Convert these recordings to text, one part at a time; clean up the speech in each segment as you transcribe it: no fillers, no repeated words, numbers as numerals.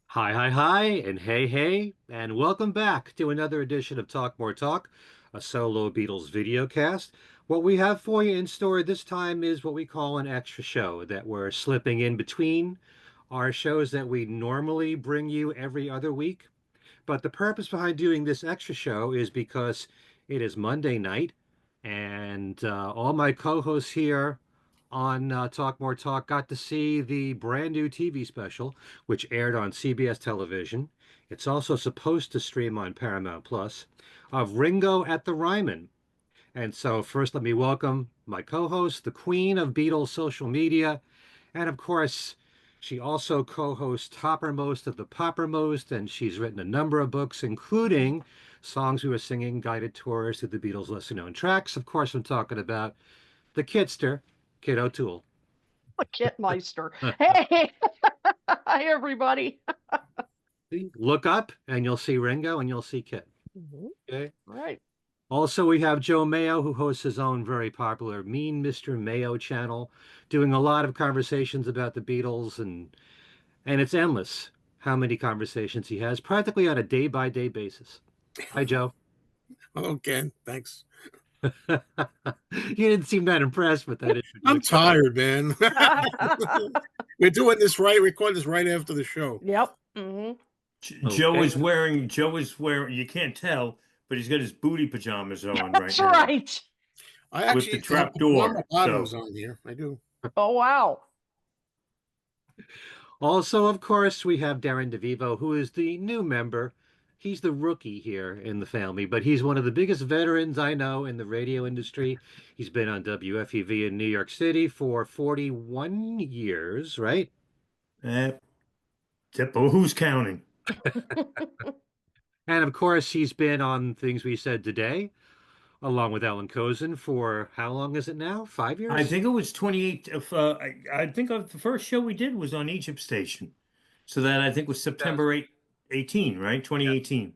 Hi, and hey, and welcome back to another edition of Talk More Talk, a solo Beatles video cast. What we have for you in store this time is what we call an extra show that we're slipping in between our shows that we normally bring you every other week. But the purpose behind doing this extra show is because it is Monday night, and all my co-hosts here on Talk More Talk got to see the brand new TV special, which aired on CBS television. It's also supposed to stream on Paramount Plus, of Ringo at the Ryman. And so, first, let me welcome my co-host, the queen of Beatles social media, and of course, she also co-hosts Toppermost of the Poppermost, and she's written a number of books, including Songs We Were Singing, Guided Tours to the Beatles' Lesser Known Tracks. Of course, I'm talking about the Kidster, Kid O'Toole. Kitmeister. Hey, hi everybody. Look up and you'll see Ringo and you'll see Kit. Okay. Right. Also, we have Joe Mayo, who hosts his own very popular Mean Mr. Mayo channel, doing a lot of conversations about the Beatles, and it's endless how many conversations he has, practically on a day-by-day basis. Hi, Joe. Hello, Ken. Thanks. You didn't seem that impressed with that I'm introduction. tired, man. We're doing this right, recording this right after the show. Yep. Joe Okay. is wearing, you can't tell, but he's got his booty pajamas on That's right now. right. I With actually the trap door, bottoms so. on here. I do. Oh wow. Also, of course, we have Darren DeVivo, who is the new member. He's the rookie here in the family, but he's one of the biggest veterans I know in the radio industry. He's been on WFEV in New York City for 41 years, right? But who's counting? And of course, he's been on Things We Said Today, along with Ellen Kozen for how long is it now? 5 years? I think it was 28. I think the first show we did was on Egypt Station. So that I think was September 18, right? 2018.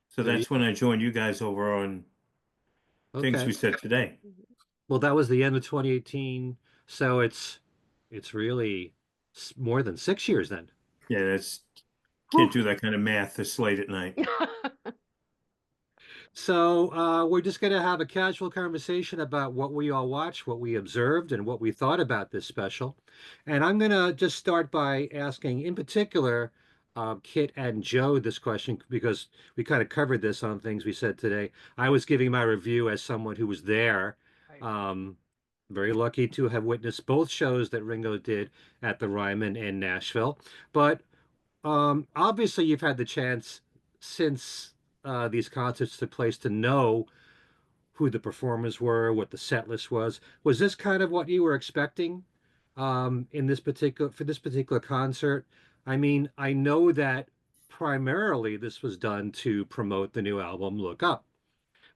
So There that's when I joined you guys over on Things Okay. We Said Today. Well, that was the end of 2018, so it's really more than 6 years then. Yeah, can't do that kind of math this late at night. So we're just going to have a casual conversation about what we all watched, what we observed, and what we thought about this special. And I'm going to just start by asking, in particular, Kit and Joe this question because we kind of covered this on Things We Said Today. I was giving my review as someone who was there. Very lucky to have witnessed both shows that Ringo did at the Ryman in Nashville. But obviously, you've had the chance since these concerts took place to know who the performers were, what the set list was. Was this kind of what you were expecting in this particular concert? I mean, I know that primarily this was done to promote the new album, Look Up,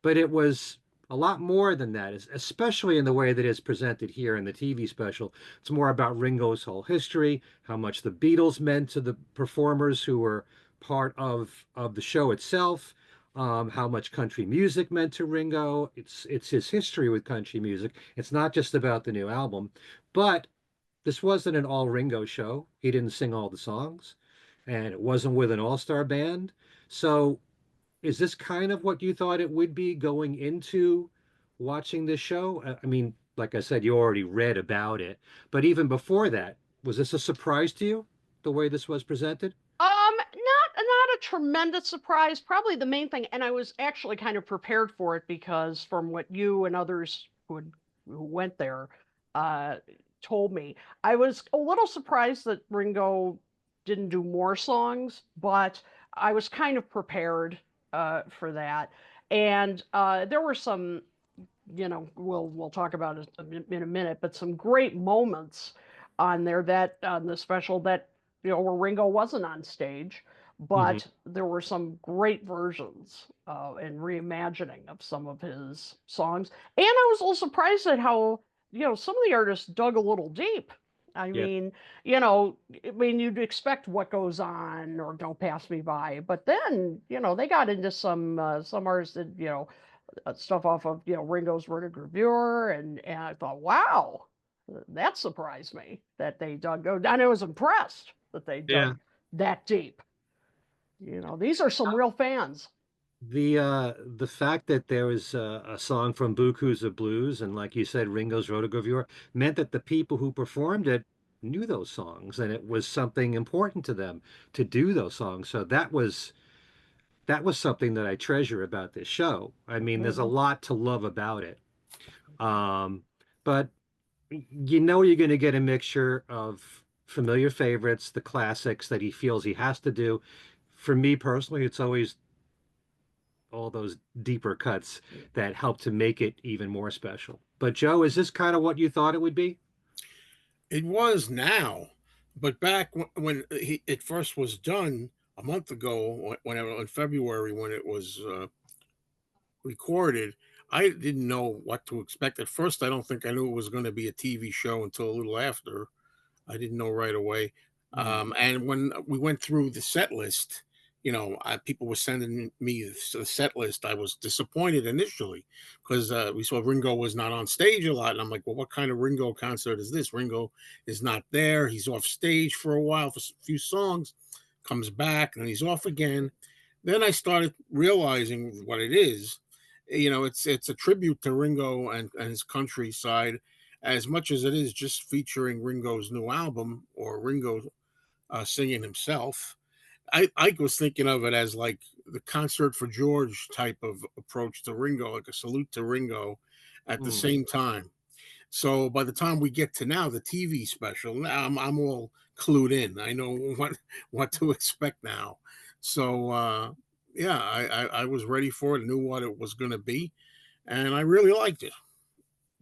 but it was a lot more than that, especially in the way that it's presented here in the TV special. It's more about Ringo's whole history, how much the Beatles meant to the performers who were part of the show itself, how much country music meant to Ringo. It's his history with country music. It's not just about the new album, but this wasn't an all Ringo show. He didn't sing all the songs, and it wasn't with an all-star band. So is this kind of what you thought it would be going into watching this show? I mean, like I said, you already read about it, but even before that, was this a surprise to you, the way this was presented? Not a tremendous surprise. Probably the main thing, and I was actually kind of prepared for it because from what you and others who went there told me, I was a little surprised that Ringo didn't do more songs, but I was kind of prepared for that. And there were some, we'll talk about it in a minute, but some great moments on there that on the special that where Ringo wasn't on stage, but there were some great versions and reimagining of some of his songs. And I was a little surprised at how some of the artists dug a little deep. I Yeah. mean, you'd expect What Goes On or Don't Pass Me By, but then, they got into some artists that, stuff off of, Ringo's Vertigravure, and I thought, wow, That surprised me that they dug, and I was impressed that they Yeah. dug that deep. These are some real fans. The fact that there was a song from Buku's of Blues and like you said, Ringo's Rotogravure meant that the people who performed it knew those songs and it was something important to them to do those songs. So that was something that I treasure about this show. I mean, there's a Mhm. lot to love about it. But you're going to get a mixture of familiar favorites, the classics that he feels he has to do. For me personally, it's always all those deeper cuts that help to make it even more special. But Joe, is this kind of what you thought it would be? It was now, but back when it first was done a month ago, in February when it was recorded, I didn't know what to expect. At first, I don't think I knew it was going to be a TV show until a little after. I didn't know right away. Hmm. And when we went through the set list, people were sending me the set list. I was disappointed initially because we saw Ringo was not on stage a lot. And I'm like, well, what kind of Ringo concert is this? Ringo is not there. He's off stage for a while for a few songs, comes back, and he's off again. Then I started realizing what it is. It's a tribute to Ringo and his countryside as much as it is just featuring Ringo's new album or Ringo singing himself. I was thinking of it as like the concert for George type of approach to Ringo, like a salute to Ringo at the Hmm. same time. So by the time we get to now the TV special, now I'm all clued in. I know what to expect now. So yeah, I was ready for it, knew what it was going to be, and I really liked it.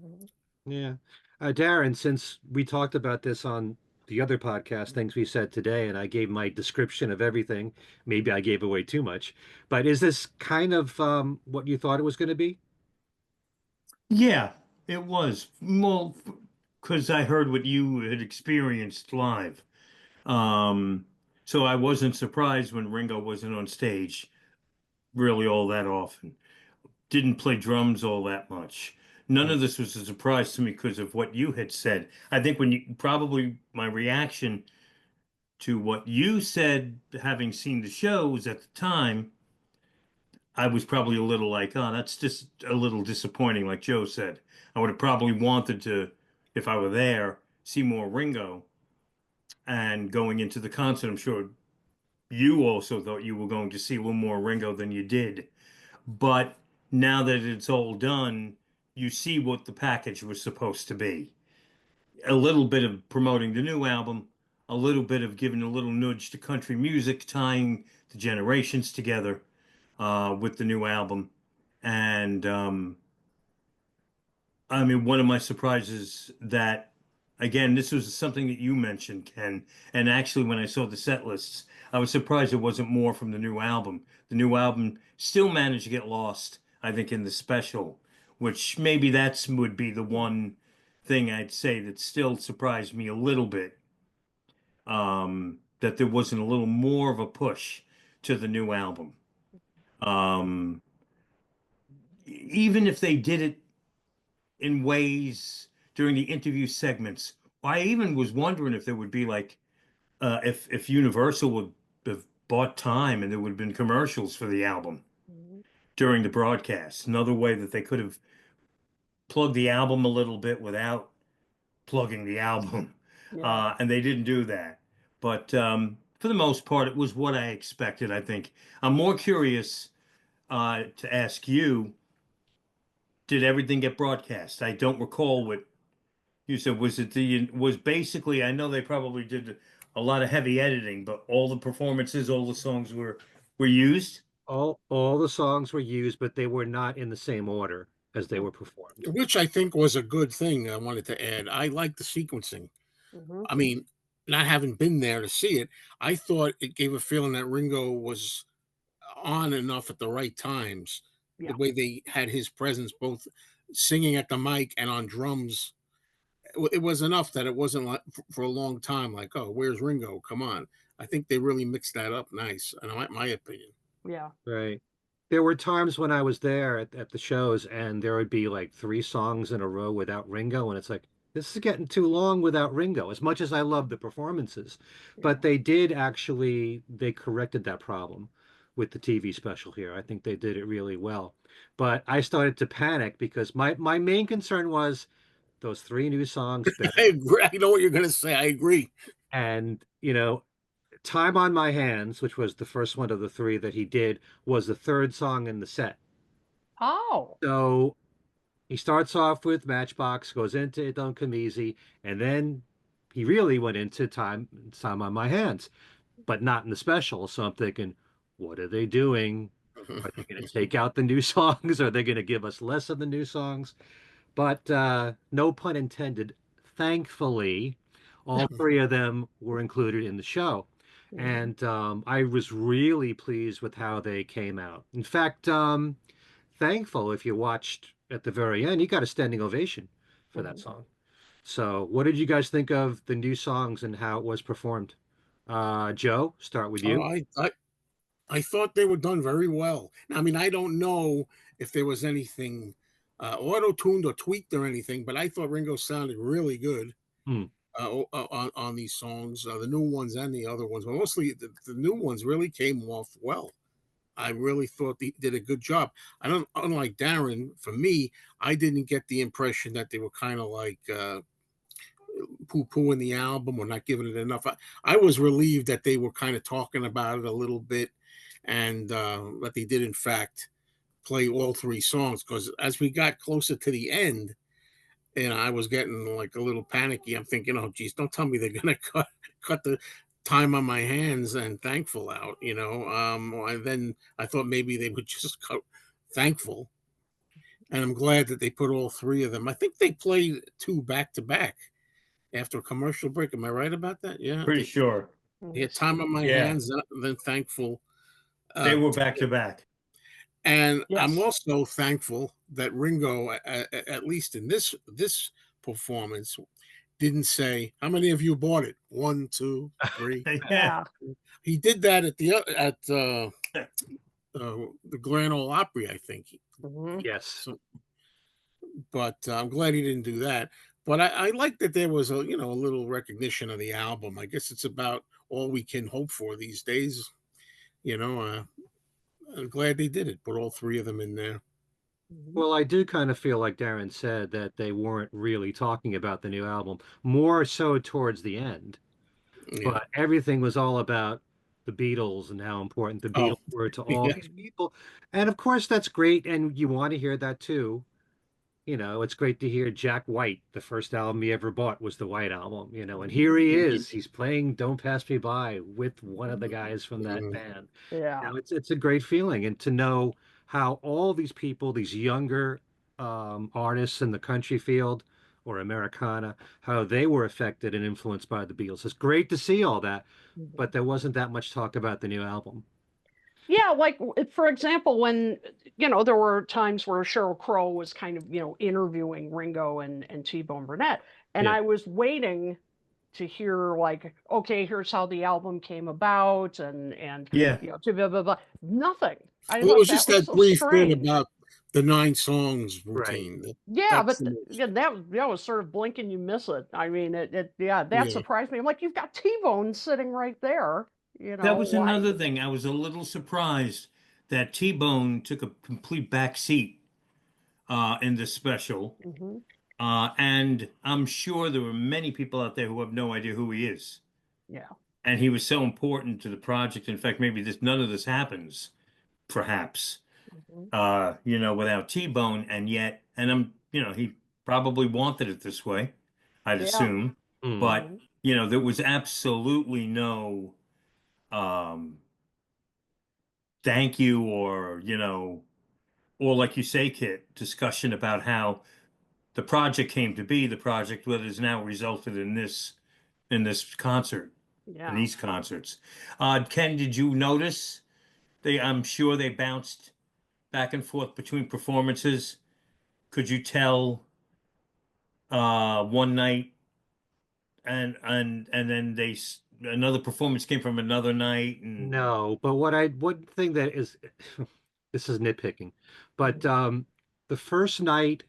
Mhm. Yeah. Darren, since we talked about this on the other podcast, things we said today, and I gave my description of everything, maybe I gave away too much, but is this kind of what you thought it was going to be? Yeah, it was. Well, because I heard what you had experienced live. Um, so I wasn't surprised when Ringo wasn't on stage really all that often. Didn't play drums all that much. None Hmm. of this was a surprise to me because of what you had said. I think when you probably my reaction to what you said, having seen the shows at the time, I was probably a little like, oh, that's just a little disappointing, like Joe said. I would have probably wanted to, if I were there, see more Ringo. And going into the concert, I'm sure you also thought you were going to see a little more Ringo than you did. But now that it's all done, you see what the package was supposed to be. A little bit of promoting the new album, a little bit of giving a little nudge to country music, tying the generations together with the new album. And I mean, one of my surprises that, again, this was something that you mentioned, Ken. And actually, when I saw the set lists, I was surprised it wasn't more from the new album. The new album still managed to get lost, I think, in the special, which maybe that's would be the one thing I'd say that still surprised me a little bit. That there wasn't a little more of a push to the new album. Um, Even if they did it in ways during the interview segments. I even was wondering if there would be like if Universal would have bought time and there would have been commercials for the album Mhm. during the broadcast. Another way that they could have plugged the album a little bit without plugging the album, Yeah. and they didn't do that. But for the most part, it was what I expected. I think I'm more curious to ask you: did everything get broadcast? I don't recall what you said. Was it the was basically? I know they probably did a lot of heavy editing, but all the performances, all the songs were used. All the songs were used, but they were not in the same order as they were performed. Which I think was a good thing. I wanted to add. I like the sequencing. Mhm. I mean, not having been there to see it, I thought it gave a feeling that Ringo was on enough at the right times. The Yeah. way they had his presence, both singing at the mic and on drums, it was enough that it wasn't like for a long time. Like, oh, where's Ringo? Come on! I think they really mixed that up nice, in my opinion. Yeah. Right. There were times when I was there at the shows and there would be like three songs in a row without Ringo, and it's like, this is getting too long without Ringo, as much as I love the performances. But Yeah. they did actually, they corrected that problem with the TV special here. I think they did it really well. But I started to panic because my main concern was those three new songs I better. agree. I know what you're going to say. I agree. And, Time on My Hands, which was the first one of the three that he did, was the third song in the set. Oh. So he starts off with Matchbox, goes into It Don't Come Easy, and then he really went into Time on My Hands, but not in the special. So I'm thinking, what are they doing? Are they going to take out the new songs? Are they going to give us less of the new songs? But no pun intended. Thankfully, all three of them were included in the show. Mhm. And I was really pleased with how they came out. In fact, thankful if you watched at the very end, you got a standing ovation for that Mhm. song. So, what did you guys think of the new songs and how it was performed? Joe, start with Oh, you. I thought they were done very well. Now, I mean, I don't know if there was anything auto-tuned or tweaked or anything, but I thought Ringo sounded really good Hmm. on these songs, the new ones and the other ones. But mostly the new ones really came off well. I really thought they did a good job. I don't, unlike Darren, for me, I didn't get the impression that they were kind of like poo-pooing the album or not giving it enough. I was relieved that they were kind of talking about it a little bit, and that they did in fact play all three songs. Because as we got closer to the end, and I was getting like a little panicky. I'm thinking, oh geez, don't tell me they're gonna cut the Time on My Hands and Thankful out. And then I thought maybe they would just cut Thankful, and I'm glad that they put all three of them. I think they played two back to back after a commercial break. Am I right about that? Yeah, Pretty sure. they Let me had Time see. on My Yeah, Hands, then Thankful. they Uh, were back to back. and I'm Yes. also thankful that Ringo, at least in this performance, didn't say, "How many of you bought it? One, two, three." Yeah. Yeah. He did that at the Grand Ole Opry, I think. Mhm. Yes. So, but I'm glad he didn't do that. But I like that there was a little recognition of the album. I guess it's about all we can hope for these days. You know, I'm glad they did it. Put all three of them in there. Mhm. Well, I do kind of feel like Darren said that they weren't really talking about the new album, more so towards the end. Yeah. But everything was all about the Beatles and how important the Oh, Beatles were to all yeah. these Mhm. people. And of course, that's great. And you want to hear that too. It's great to hear Jack White. The first album he ever bought was the White Album, and here Mhm. he is. He's playing Don't Pass Me By with one of the guys from that Mhm. band. Yeah. It's a great feeling. And to know how all these people, these younger artists in the country field or Americana, how they were affected and influenced by the Beatles. It's great to see all that, but Mhm. there wasn't that much talk about the new album. Yeah, like for example, when there were times where Cheryl Crow was kind of interviewing Ringo and T-Bone Burnett, and Yeah. I was waiting to hear like, okay, here's how the album came about, and Yeah. blah blah blah. Nothing. I Well, it thought was that just was that so brief bit strange. about the 9 songs Right. routine. Yeah, That's but the most. yeah, that was sort of blink and you miss it. I mean, yeah, that Yeah. surprised me. I'm like, you've got T-Bone sitting right there. That was Why? another thing. I was a little surprised that T-Bone took a complete back seat in this special. Hmm. And I'm sure there were many people out there who have no idea who he is. Yeah. And he was so important to the project. In fact, maybe none of this happens, perhaps, Hmm. without T-Bone. He probably wanted it this way, I'd Yeah. assume. Mm. But, Hmm. there was absolutely no um, thank you or like you say, Kit, discussion about how the project came to be, the project that has now resulted in this concert, in Yeah. these concerts. Ken, did you notice I'm sure they bounced back and forth between performances. Could you tell one night and then another performance came from another night and No, but one thing that is this is nitpicking, but Hmm. the first night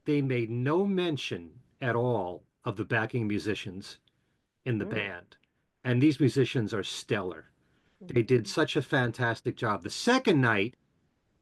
they made no mention at all of the backing musicians in the Mm, band. And these musicians are stellar. They did mhm. such a fantastic job. The second night,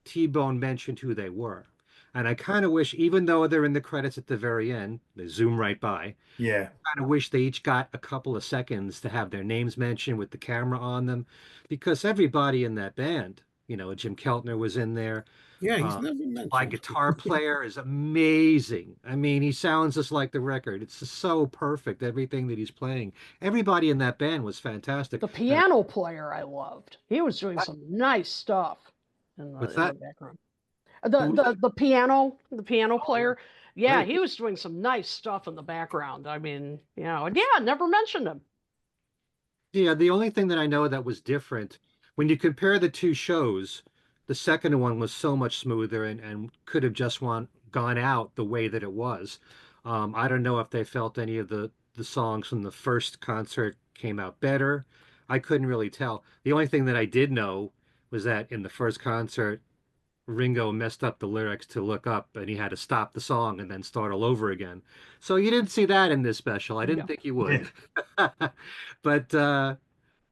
T-Bone mentioned who they were. And I kind of wish, even though they're in the credits at the very end, they zoom right by, Yeah. kind of wish they each got a couple of seconds to have their names mentioned with the camera on them, because everybody in that band, Jim Keltner was in there. Yeah, he's Uh, never my mentioned. guitar player is amazing. I mean, he sounds just like the record. It's just so perfect, everything that he's playing. Everybody in that band was fantastic. The piano player I loved. He was doing some nice stuff What's in the that? background. Who was it? The piano Oh, yeah. player. Yeah, Right. he was doing some nice stuff in the background. I mean, and yeah, never mentioned him. Yeah, the only thing that I know that was different when you compare the two shows, the second one was so much smoother and could have just gone out the way that it was. I don't know if they felt any of the songs from the first concert came out better. I couldn't really tell. The only thing that I did know was that in the first concert, Ringo messed up the lyrics to Look Up and he had to stop the song and then start all over again. So you didn't see that in this special. I didn't Yeah. think you would. But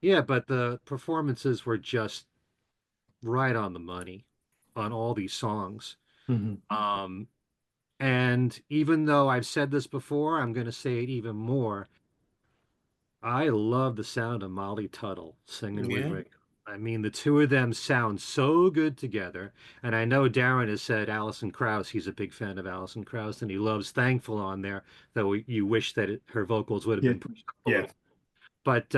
yeah, but the performances were just right on the money on all these songs. Mhm. Um, and even though I've said this before, I'm going to say it even more. I love the sound of Molly Tuttle singing with Yeah, Ringo. I mean, the two of them sound so good together. And I know Darren has said Alison Krauss, he's a big fan of Alison Krauss, and he loves Thankful on there, though you wish that her vocals would have Yeah. been pushed up a Yeah. little. But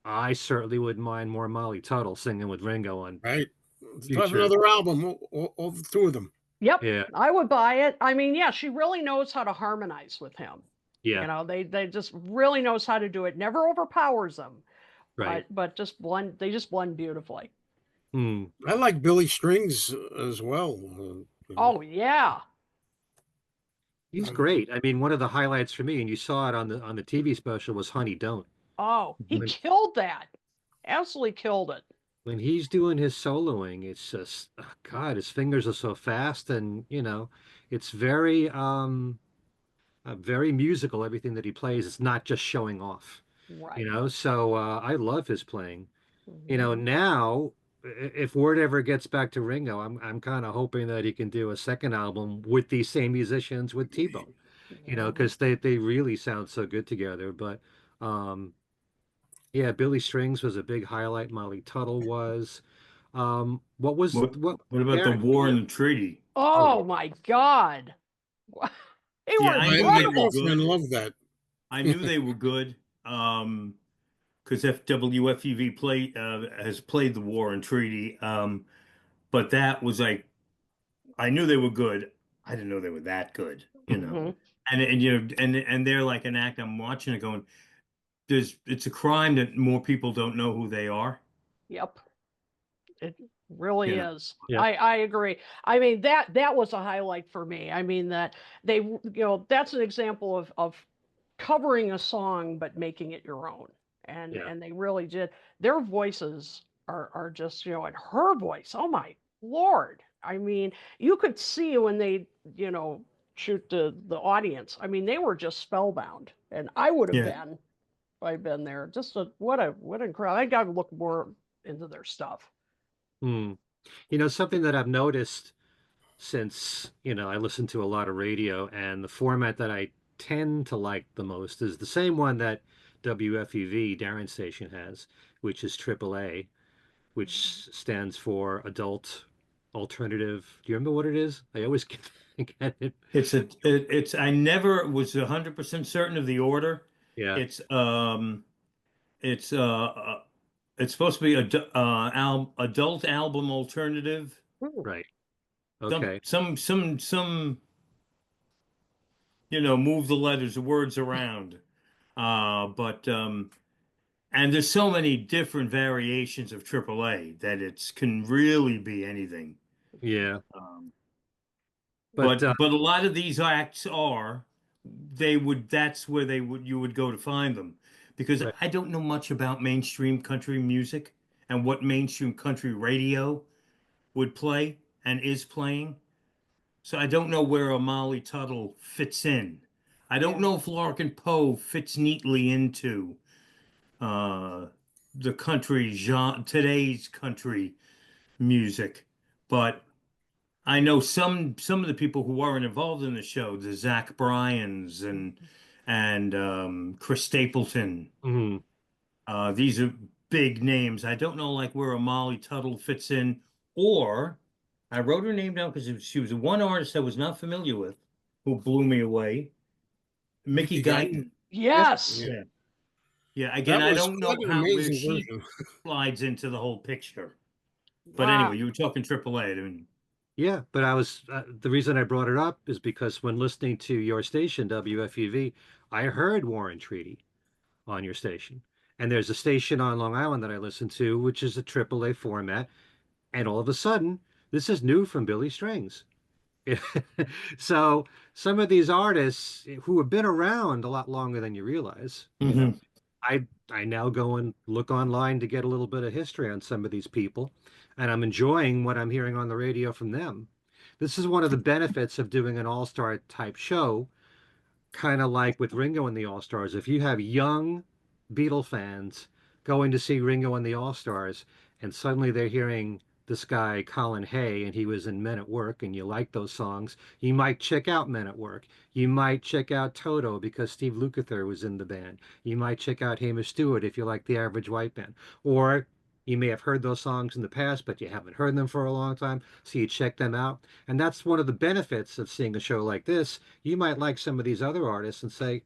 I certainly wouldn't mind more Molly Tuttle singing with Ringo on right. To have future. another album, all the two of them. Yep, Yeah, I would buy it. I mean, yeah, she really knows how to harmonize with him. yeah, They just really knows how to do it. Never overpowers them, right. but just blend. They just blend beautifully. Hmm. I like Billy Strings as well. Oh yeah. He's Um, great. I mean, one of the highlights for me, and you saw it on the TV special, was Honey Don't. Oh, he When killed that. Absolutely killed it. when he's doing his soloing, it's just oh God, his fingers are so fast, and it's very musical. Everything that he plays, it's not just showing off. Right. So I love his playing. Hmm. Now if word ever gets back to Ringo, I'm kind of hoping that he can do a second album with these same musicians with T-Bone, Hmm. because they really sound so good together. But um, yeah, Billy Strings was a big highlight. Molly Tuttle was. What was What what what about the Darren? war and the treaty? Oh yeah, Oh my God. They Yeah, were I my knew my they were incredible. girlfriend good. loved that. I knew they were good. Because FWFUV has played the war and treaty. But that was like I knew they were good. I didn't know they were that good, you know. Hmm. And they're like an act. I'm watching it going, it's a crime that more people don't know who they are, Yep. It really you know. is. yeah, I agree. I mean that was a highlight for me. I mean that that's an example of covering a song but making it your own. yeah. And they really did. Their voices are just, and her voice. Oh my Lord. I mean, you could see when they, shoot the audience. I mean, they were just spellbound. And I would have Yeah. been if I'd been there. Just what incredible. I got to look more into their stuff. Hmm. Something that I've noticed since, I listen to a lot of radio, and the format that I tend to like the most is the same one that WFUV, Darren Station, has, which is AAA, which stands for Adult Alternative. Do you remember what it is? I always get it. It's I never was 100% certain of the order. Yeah, It's um it's it's supposed to be adult album alternative. Ooh. right. Some Okay. some some some move the letters, the words around. But and there's so many different variations of AAA that it can really be anything. Yeah. Um, But but a lot of these acts that's where you would go to find them because right. I don't know much about mainstream country music and what mainstream country radio would play and is playing. So I don't know where a Molly Tuttle fits in. I don't Yeah. know if Larkin Poe fits neatly into uh, the country genre, today's country music, but I know some of the people who weren't involved in the show, the Zach Bryans and Chris Stapleton. Mhm. These are big names. I don't know like where a Molly Tuttle fits in, or I wrote her name down because she was one artist I was not familiar with who blew me away. Mickey Mickey Guyton. Guyton. Yeah. Yes. Yeah, Yeah. Yeah. Again, that I was don't quite know an how where amazing she version. slides into the whole picture. But Ah, anyway, you were talking AAA. I mean, Yeah, but the reason I brought it up is because when listening to your station, WFUV, I heard War and Treaty on your station. And there's a station on Long Island that I listen to, which is a AAA format. And all of a sudden, this is new from Billy Strings. So some of these artists who have been around a lot longer than you realize, mhm. I now go and look online to get a little bit of history on some of these people, and I'm enjoying what I'm hearing on the radio from them. This is one of the benefits of doing an all-star type show, kind of like with Ringo and the All-Stars. If you have young Beatle fans going to see Ringo and the All-Stars, and suddenly they're hearing this guy, Colin Hay, and he was in Men at Work, and you like those songs, you might check out Men at Work. You might check out Toto because Steve Lukather was in the band. You might check out Hamish Stewart if you like the Average White Band. Or you may have heard those songs in the past, but you haven't heard them for a long time, so you check them out. And that's one of the benefits of seeing a show like this. You might like some of these other artists and say,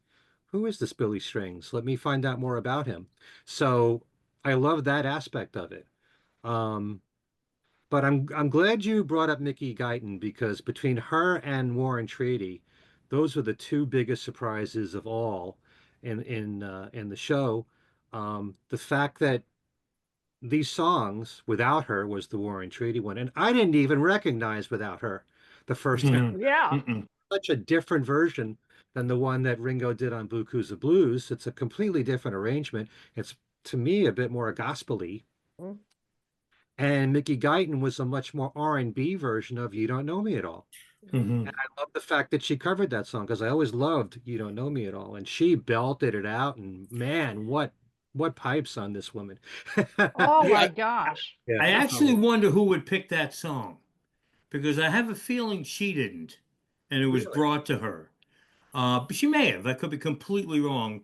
who is this Billy Strings? Let me find out more about him. So I love that aspect of it. Um, but I'm glad you brought up Mickey Guyton because between her and Warren Treaty, those were the two biggest surprises of all in the show. The fact that these songs without her was the Warren Treaty one, and I didn't even recognize without her the first time. Mhm. yeah. Mhm. Such a different version than the one that Ringo did on Buku's of Blues. It's a completely different arrangement. It's to me a bit more gospel-y. Mm. And Mickey Guyton was a much more R&B version of You Don't Know Me at All. And Mhm. I love the fact that she covered that song because I always loved You Don't Know Me at All. And she belted it out. And man, what pipes on this woman. Oh Yeah, my gosh. Yeah. I actually definitely. wonder who would pick that song because I have a feeling she didn't, and it was Really? brought to her. But she may have. I could be completely wrong.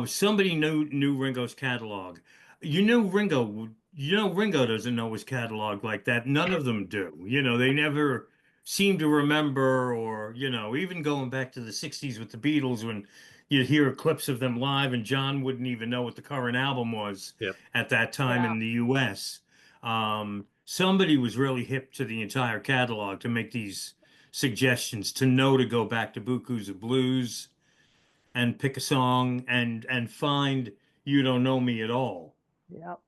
Somebody knew Ringo's catalog. You knew Ringo. You know Ringo doesn't know his catalog like that. None of them do. They never seem to remember, or even going back to the '60s with the Beatles when you'd hear clips of them live, and John wouldn't even know what the current album was Yep. at that time Yeah. in the U.S. Somebody was really hip to the entire catalog to make these suggestions to know to go back to Buku's of Blues and pick a song and find You Don't Know Me at All, Yep.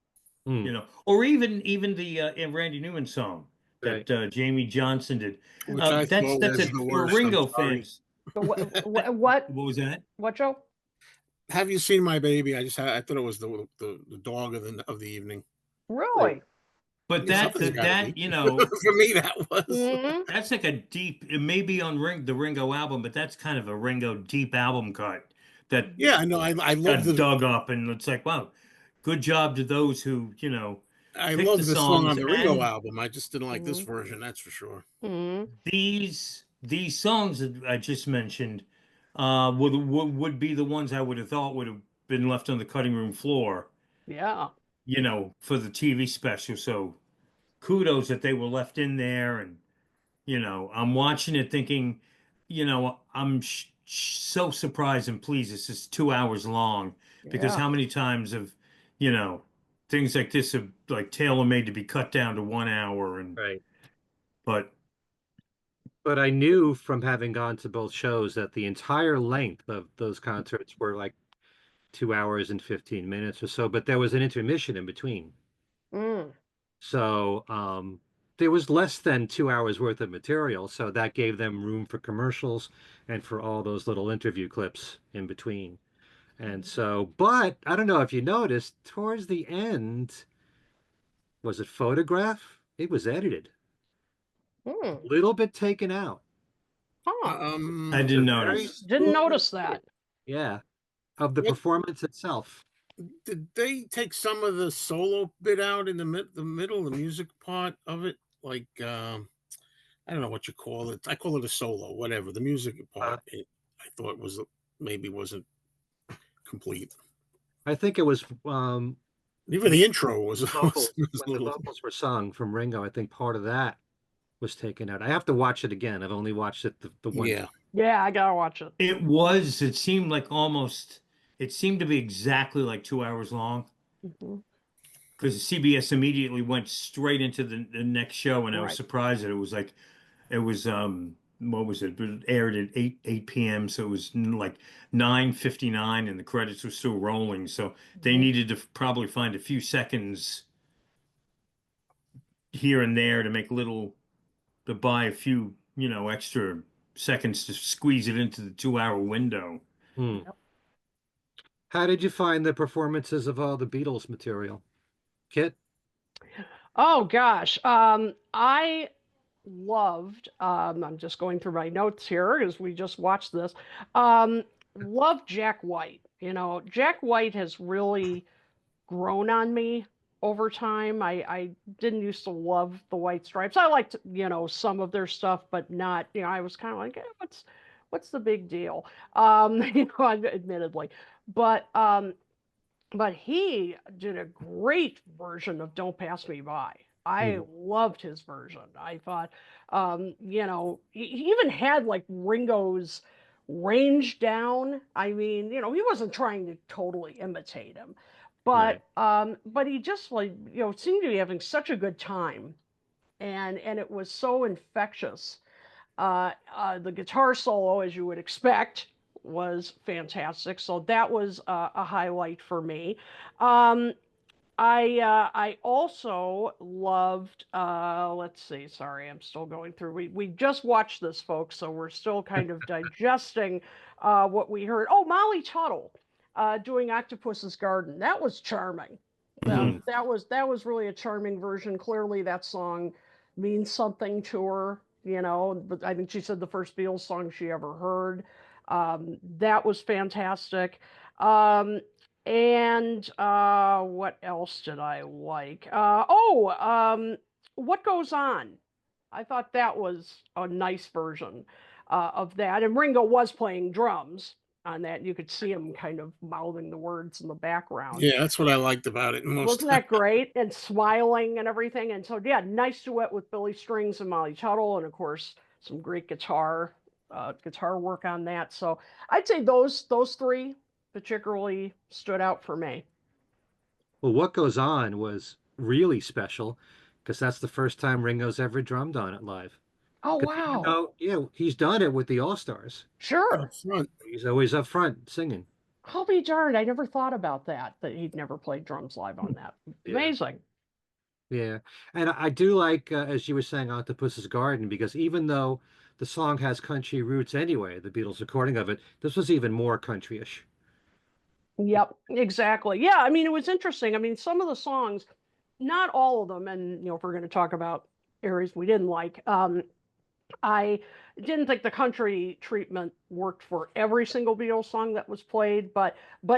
Mm, or even the Randy Newman song right. that Jamie Johnson did. Which I That's thought that's was a the for worst. I'm Ringo sorry. fans. So That, what what was that? what Joe? Have you seen my baby? I thought it was the dog of the evening. Really? Really? But Yeah, that something's that, got to that be. you know For me, that was. Hmm. that's like a deep. It may be on the Ringo album, but that's kind of a Ringo deep album cut that Yeah, I know. I love got the dug up, and it's like, wow, good job to those who I picked the love the song on songs. the Ringo And album. I just didn't like this Hmm. version. That's for sure. Hmm. these songs that I just mentioned would be the ones I would have thought would have been left on the cutting room floor, Yeah. for the TV special. So kudos that they were left in there. And I'm watching it thinking, I'm so surprised and pleased this is 2 hours long, because Yeah. how many times have you know things like this have like tailor made to be cut down to 1 hour. And Right. but But I knew from having gone to both shows that the entire length of those concerts were like 2 hours and 15 minutes or so, but there was an intermission in between. Mm. So there was less than 2 hours worth of material. So that gave them room for commercials and for all those little interview clips in between. And so, but I don't know if you noticed, towards the end, was it photograph? It was edited, a Mm. little bit taken out. Huh. I It's a didn't very notice. Didn't smooth, notice that. yeah, of the What performance itself. did they take some of the solo bit out in the middle, the music part of it? Like I don't know what you call it. I call it a solo, whatever. The music Uh, part, I thought was maybe wasn't complete. I think it was Even when the intro was when a the little. vocals were sung from Ringo. I think part of that was taken out. I have to watch it again. I've only watched it the one Yeah, time. Yeah, I gotta watch it. It seemed like it seemed to be exactly like 2 hours long Mhm. because CBS immediately went straight into the next show, and I was Right. surprised that it was what was it? It aired at 8 p.m. So it was like 9:59 and the credits were still rolling. So they Mhm. needed to probably find a few seconds here and there to make to buy a few, extra seconds to squeeze it into the 2 hour window. Hmm. Yep. How did you find the performances of all the Beatles material, Kit? Oh gosh. I loved, I'm just going through my notes here as we just watched this. Um, loved Jack White. Jack White has really grown on me over time. I didn't used to love the White Stripes. I liked, some of their stuff, but not, I was kind of like, what's the big deal? Admittedly. But he did a great version of Don't Pass Me By. I Hmm. loved his version. I thought, he even had like Ringo's range down. I mean, he wasn't trying to totally imitate him, Right. but he just like, seemed to be having such a good time, and it was so infectious. The guitar solo, as you would expect, was fantastic. So that was a highlight for me. Um, I also loved, let's see, sorry, I'm still going through. We just watched this, folks, so we're still kind of digesting what we heard. Oh, Molly Tuttle doing Octopus's Garden. That was charming. Hmm. That was really a charming version. Clearly, that song means something to her, but I think she said the first Beatles song she ever heard. That was fantastic. Um, and what else did I like? What Goes On? I thought that was a nice version of that. And Ringo was playing drums on that. You could see him kind of mouthing the words in the background. yeah, that's what I liked about it most. Wasn't that great? And smiling and everything. And so, yeah, nice duet with Billy Strings and Molly Tuttle, and of course, some great guitar work on that. So, I'd say those three particularly stood out for me. Well, What Goes On was really special because that's the first time Ringo's ever drummed on it live. Oh, Because even wow. though, he's done it with the All-Stars, Sure. Up front. he's always up front singing. I'll be darned. I never thought about that he'd never played drums live on that. Yeah. Amazing. Yeah. And I do like, as you were saying, Octopus's Garden, because even though the song has country roots anyway, the Beatles' recording of it, this was even more countryish. Yep, exactly. Yeah, I mean, it was interesting. I mean, some of the songs, not all of them, and if we're going to talk about areas we didn't like, I didn't think the country treatment worked for every single Beatles song that was played, but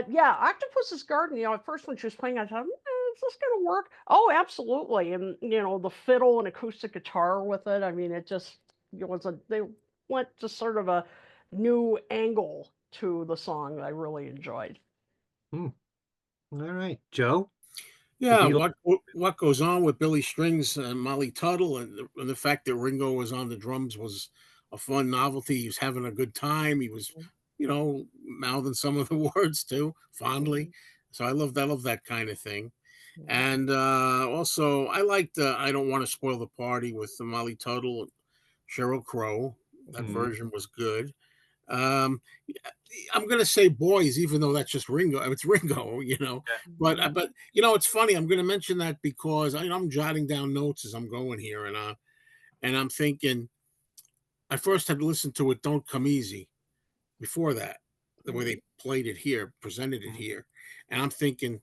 yeah, Octopus's Garden. At first when she was playing, I thought, is this going to work? Oh, absolutely. And the fiddle and acoustic guitar with it. I mean, it just they went to sort of a new angle to the song that I really enjoyed. Hmm. All right. Joe, the Yeah, Beatles. what goes on with Billy Strings and Molly Tuttle, and the fact that Ringo was on the drums was a fun novelty. He was having a good time. He was, mouthing some of the words too fondly. Mhm. So I love that kind of thing. Mhm. And also, I liked I Don't Want to Spoil the Party with Molly Tuttle and Sheryl Crow. That Mhm. version was good. Um, I'm gonna say boys, even though that's just Ringo. It's Ringo, But Mhm. it's funny. I'm gonna mention that because I'm jotting down notes as I'm going here, and I'm thinking I first had listened to it. Don't Come Easy before that, the way Mhm. they played it here, presented it Mhm. here, and I'm thinking,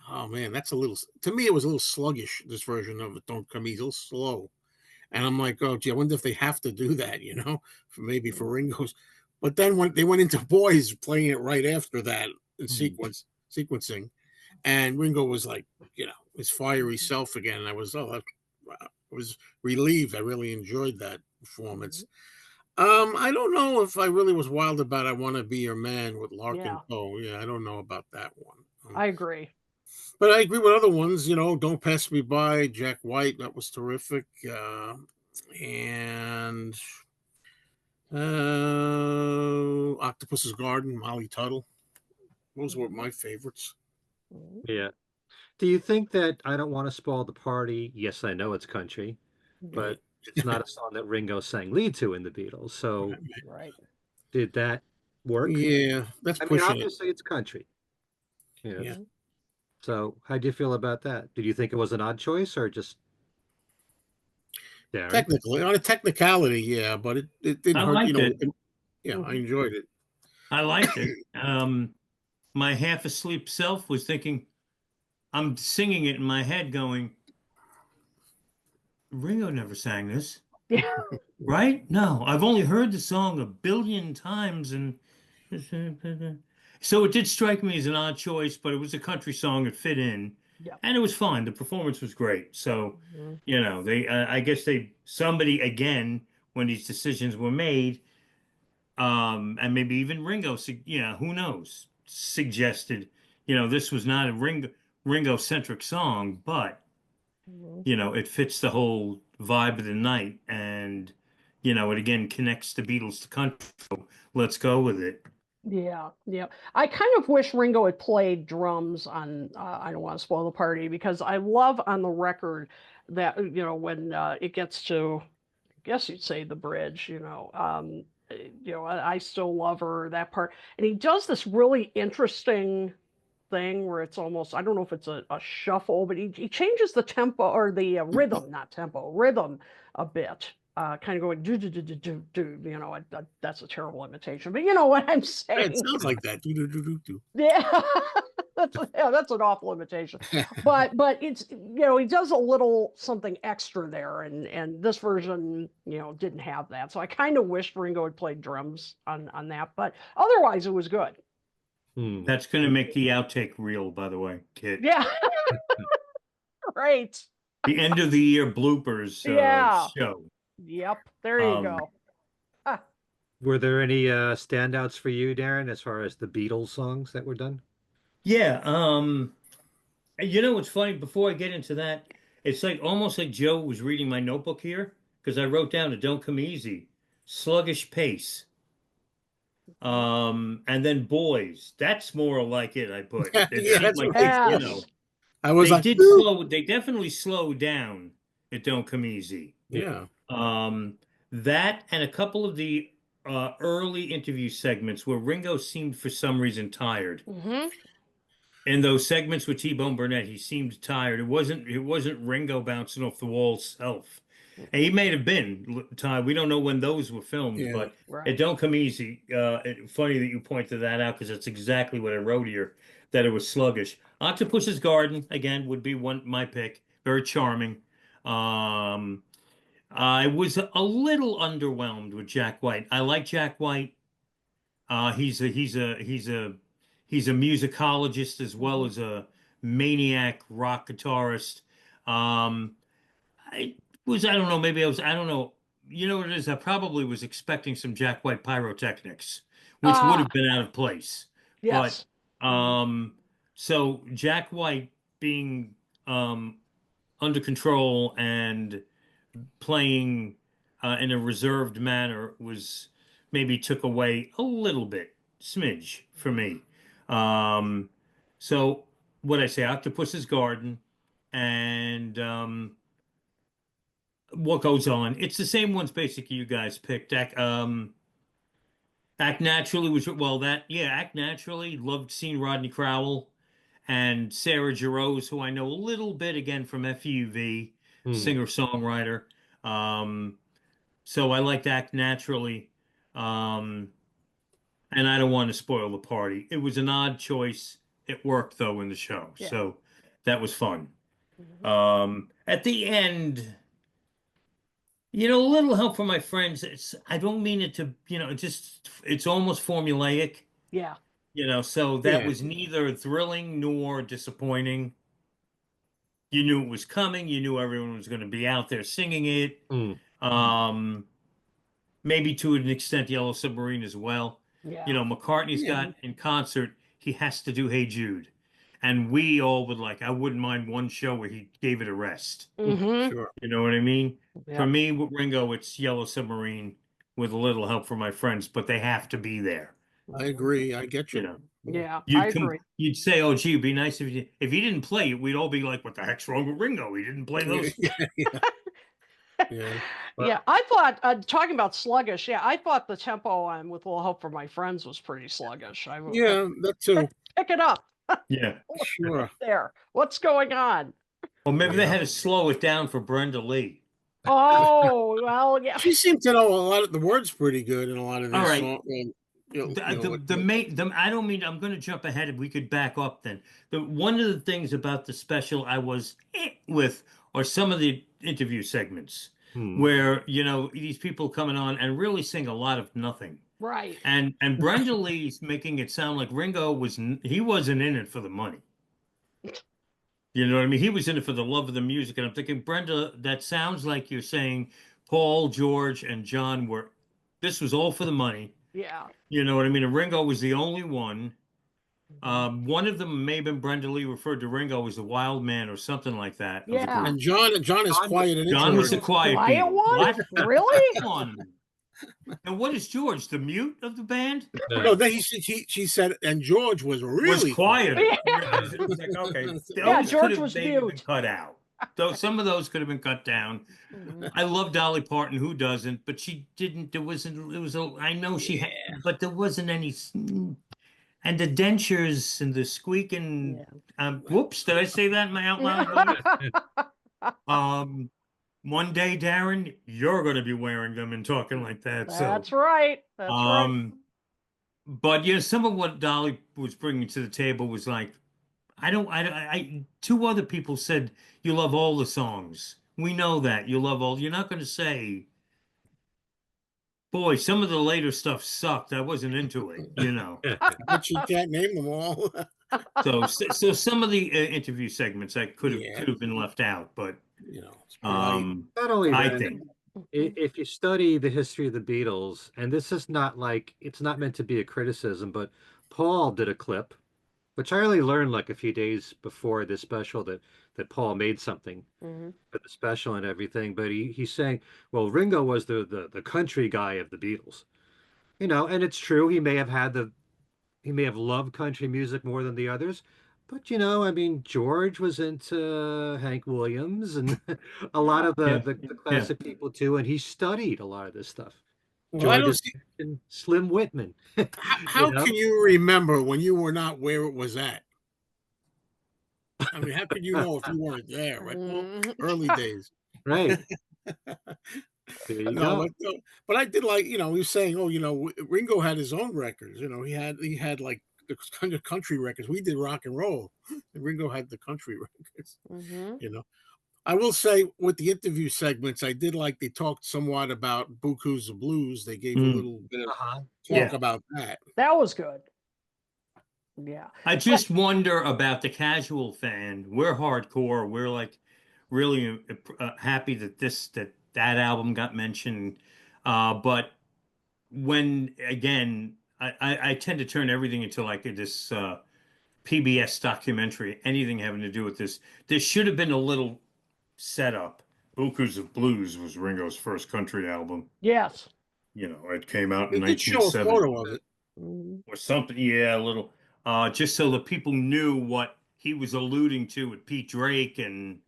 oh man, that's a little. To me, it was a little sluggish. This version of it, Don't Come Easy, a little slow. And I'm like, oh, gee, I wonder if they have to do that, for maybe for Ringo's. But then when they went into Boys, playing it right after that in Hmm. sequencing, and Ringo was like, his fiery self again. And I was, wow. I was relieved. I really enjoyed that performance. Mhm. I don't know if I really was wild about "I Want to Be Your Man" with Larkin Yeah, Poe. Yeah, I don't know about that one. I agree. But I agree with other ones. "Don't Pass Me By," Jack White, that was terrific. And Octopus's Garden, Molly Tuttle. Those were Mhm. my favorites. Mhm. Yeah. Do you think that I Don't Want to Spoil the Party? Yes, I know it's country, Mhm. but Right. it's not a song that Ringo sang lead to in the Beatles. So Right. Right. did that work? Yeah, that's I mean, pushing it. obviously it's country. Yeah. Yeah. Mhm. So how do you feel about that? Did you think it was an odd choice or just Darren? Technically, on a technicality, yeah, but it didn't I hurt. liked it. Yeah, I Mhm. enjoyed it. I liked it. My half asleep self was thinking, I'm singing it in my head, going, Ringo never sang this, Yeah. right? No, I've only heard the song a billion times, and so it did strike me as an odd choice, but it was a country song. It fit in, Yeah. and it was fine. The performance was great. So, Mhm. I guess somebody again, when these decisions were made, and maybe even Ringo, who knows, suggested, this was not a Ringo centric song, but Mhm. it fits the whole vibe of the night, and it again connects the Beatles to country. So let's go with it. Yeah, yeah. I kind of wish Ringo had played drums on I Don't Want to Spoil the Party because I love on the record that when it gets to I guess you'd say the bridge, I still love her, that part. And he does this really interesting thing where it's almost, I don't know if it's a shuffle, but he changes the tempo or the rhythm, not tempo, rhythm a bit. Kind of going do do do do do do. That's a terrible imitation, but you know what I'm Yeah, it saying. sounds like that. Do, do, do, do, do. Yeah, that's an awful imitation. But it's he does a little something extra there, and this version didn't have that. So I kind of wished Ringo had played drums on that, but otherwise it was good. Hmm. That's going to make the outtake reel, by the way, Kit. Yeah, right. The end of the year bloopers Yeah. show. Yep. There you Um, go. Ah, Were there any standouts for you, Darren, as far as the Beatles songs that were done? yeah. What's funny? Before I get into that, it's like almost like Joe was reading my notebook here because I wrote down it don't come easy, sluggish pace. And then boys, that's more like it. I put it Yeah, seemed that's like what I they, said. yes. I was like, "Woo." they definitely slow down. It don't come easy. Yeah. Yeah, Um, that and a couple of the early interview segments where Ringo seemed for some reason tired. Hmm. In those segments with T-Bone Burnett, he seemed tired. It wasn't Ringo bouncing off the wall self. And he may have been tired. We don't know when those were filmed, yeah. but it Right. don't come easy. Funny that you pointed that out because that's exactly what I wrote here, that it was sluggish. Octopus's Garden, again, would be my pick. Very charming. Um, I was a little underwhelmed with Jack White. I like Jack White. He's a musicologist as well Hmm. as a maniac rock guitarist. Um, I don't know, maybe I don't know. You know what it is? I probably was expecting some Jack White pyrotechnics, which would Ah, have been out of place. But yes. Mhm. um, so Jack White being under control and playing in a reserved manner was maybe took away a little bit, smidge for me. Um, so what I say, Octopus's Garden, and what goes on? It's the same ones basically you guys picked. Act Naturally was well that yeah, Act Naturally. Loved seeing Rodney Crowell and Sarah Jarosz, who I know a little bit again from FUV, Hmm. singer-songwriter. Um, So I like to act naturally. Um, and I don't want to spoil the party. It was an odd choice. It worked though in the show. Yeah. So that was fun. Mhm. At the end, You know, a little help from my friends. I don't mean it to, it's almost formulaic, Yeah. so that Yeah. was neither thrilling nor disappointing. You knew it was coming. You knew everyone was going to be out there singing it. Mm. Um, Maybe to an extent, Yellow Submarine as well. Yeah. McCartney's Yeah. got in concert, he has to do Hey Jude. And we all would I wouldn't mind one show where he gave it a rest. Mm-hmm. Sure. You know what I mean? For Yep. me, with Ringo, it's Yellow Submarine with a little help from my friends, but they have to be there. I Mhm. agree. I get You you. know, Yeah. Yeah, I agree. you'd say, "Oh, gee, it'd be nice if he didn't play it." We'd all be like, "What the heck's wrong with Ringo? He didn't play those." Yeah. Yeah. Yeah. Yeah, I thought talking about sluggish. Yeah, I thought the tempo on "With a Little Help from My Friends" was pretty sluggish. Yeah, that too. Pick it up. Yeah. Sure. There. What's going on? Well, maybe they Yeah. had to slow it down for Brenda Lee. Oh, well, yeah. She seemed to know a lot of the words pretty good in a lot of All their right. song. And, I don't mean I'm going to jump ahead. If we could back up, then one of the things about the special I was with are some of the interview segments Hmm. where these people coming on and really sing a lot of nothing. Right. And Brenda Lee's making it sound like Ringo he wasn't in it for the money. You know what I mean? He was in it for the love of the music. And I'm thinking, Brenda, that sounds like you're saying Paul, George, and John this was all for the money. Yeah. You know what I mean? And Ringo was the only one. Mhm. One of them may have been Brenda Lee referred to Ringo as the wild man or something like that of the Yeah. group. and John is John was quiet and John was the introverted. quiet Quiet Beatle. one? What? Really? Come on. And what is George? The mute of the band? No, then she said, and George was Was really quiet. quieter. Yeah. It was like, okay, Yeah, those George could have was maybe been mute. cut out. Though some of those could have been cut down. Mhm. I love Dolly Parton, who doesn't? But she didn't. There wasn't. It was. I know she had, but there wasn't any. And the dentures and the squeaking. Yeah. Whoops! Did I say that in my out loud voice? One day, Darren, you're going to be wearing them and talking like that. That's right. That's right. But some of what Dolly was bringing to the table was like, two other people said you love all the songs. We know that you love all. You're not going to say, boy, some of the later stuff sucked. I wasn't into it. But she can't name them all. So some of the interview segments I could Yeah. have been left out, but It's polite. Not only I that, think if you study the history of the Beatles, and this is not it's not meant to be a criticism, but Paul did a clip, which I only learned like a few days before this special that Paul made something Mhm. for the special and everything. But he's saying, well, Ringo was the country guy of the Beatles, and it's true. He may have loved country music more than the others. But I mean, George was into Hank Williams and a lot of yeah, the yeah. classic people too, and he studied a lot of this stuff. Well, I George don't is see Slim Whitman, how know? can you remember when you were not where it was at? I mean, how could you know if you weren't there? Right? Well, Mhm. early days. Right. There you No, go. but I did like, he was saying, oh, Ringo had his own records. He had like the kind of country records. We did rock and roll, and Ringo had the country records. Mhm. You know, I will say with the interview segments, I did like they talked somewhat about Buku's the Blues. They gave a Mm, little bit of Uh-huh. talk yeah. about that. That was good. Yeah. I just wonder about the casual fan. We're hardcore. We're like really happy that album got mentioned. But when again, I tend to turn everything into like this PBS documentary, anything having to do with this. There should have been a little setup. Bukus of Blues was Ringo's first country album. Yes. It came out in They did show a 1970 photo of it. Mhm. or something. Yeah, a little. Just so that people knew what he was alluding to with Pete Drake and,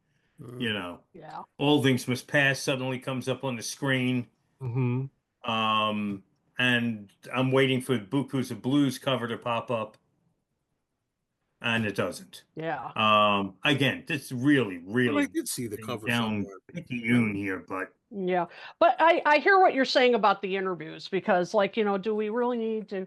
Mm. Yeah. All Things Must Pass suddenly comes up on the screen. Hmm. And I'm waiting for Buku's of Blues cover to pop up, and it doesn't. Yeah. Again, this really, But I really did see the cover down somewhere. picayune here, but Yeah. But I hear what you're saying about the interviews because, like, do we really need to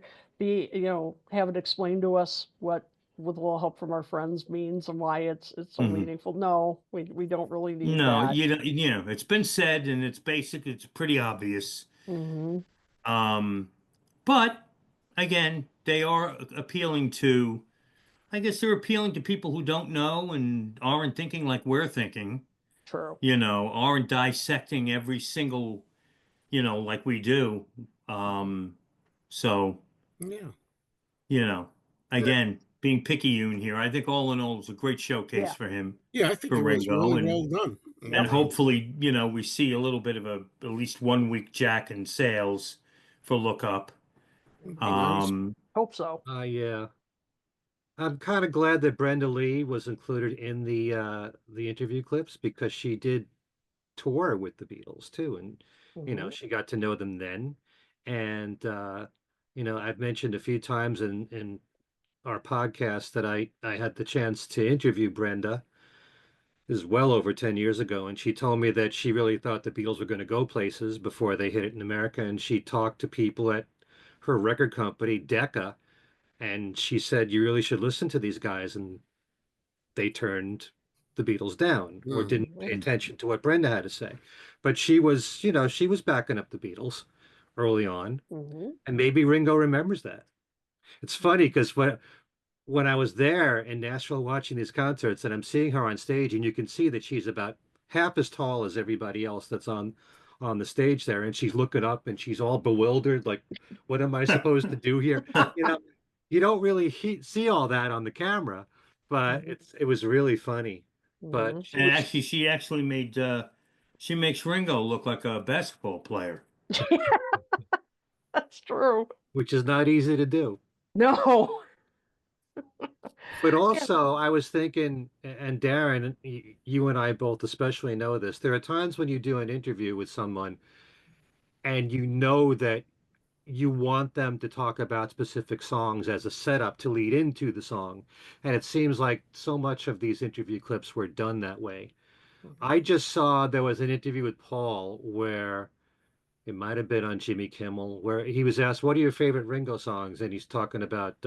have it explained to us what with a little help from our friends means and why it's so Mhm. meaningful. No, we don't really need No, that. you don't, it's been said and it's basic, it's pretty obvious. Hmm. Um, but again, they are appealing to, I guess they're appealing to people who don't know and aren't thinking like we're thinking, True. aren't dissecting every single, like we do. Um, so, Yeah. you know, again, being picayune here, I think all in all, it was a great showcase Yeah. for him, Yeah, I think for it was Ringo, really and well done. and Yep. hopefully, we see a little bit of at least 1 week jack in sales for Look Up. It'd be nice. Um, Hope so. Yeah. I'm kind of glad that Brenda Lee was included in the interview clips because she did tour with the Beatles too, and Hmm. she got to know them then. And I've mentioned a few times in our podcast that I had the chance to interview Brenda. This is well over 10 years ago, and she told me that she really thought the Beatles were going to go places before they hit it in America, and she talked to people at her record company, Decca, and she said, you really should listen to these guys. And they turned the Beatles down or Hmm. didn't pay attention to what Brenda had to say. But she was, she was backing up the Beatles early on. Hmm. And maybe Ringo remembers that. It's funny because when I was there in Nashville watching these concerts and I'm seeing her on stage and you can see that she's about half as tall as everybody else that's on the stage there, and she's looking up and she's all bewildered like, what am I supposed to do here? You know, you don't really see all that on the camera, but it was really funny. But Hmm. she and was, actually, she makes Ringo look like a basketball player. That's true. which is not easy to do. No. But Yeah. also, I was thinking, and Darren, you and I both especially know this. There are times when you do an interview with someone and you know that you want them to talk about specific songs as a setup to lead into the song. And it seems like so much of these interview clips were done that way. Mhm. I just saw there was an interview with Paul where it might have been on Jimmy Kimmel, where he was asked, "What are your favorite Ringo songs?" And he's talking about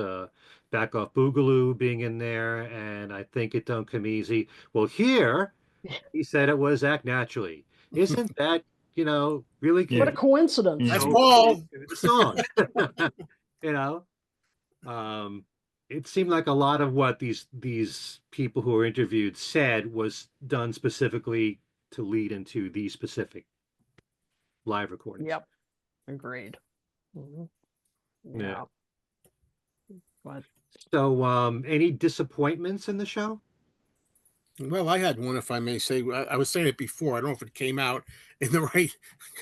"Back Off Boogaloo" being in there, and I think "It Don't Come Easy." Well, here he said it was "Act Naturally." Isn't that really What a Yeah. coincidence. That's Mhm. Paul. to the song? you know, um, it seemed like a lot of what these people who were interviewed said was done specifically to lead into these specific live recordings. Yep. Agreed. Hmm. Yeah. Yeah. But So, any disappointments in the show? Well, I had one, if I may say. I was saying it before. I don't know if it came out in the right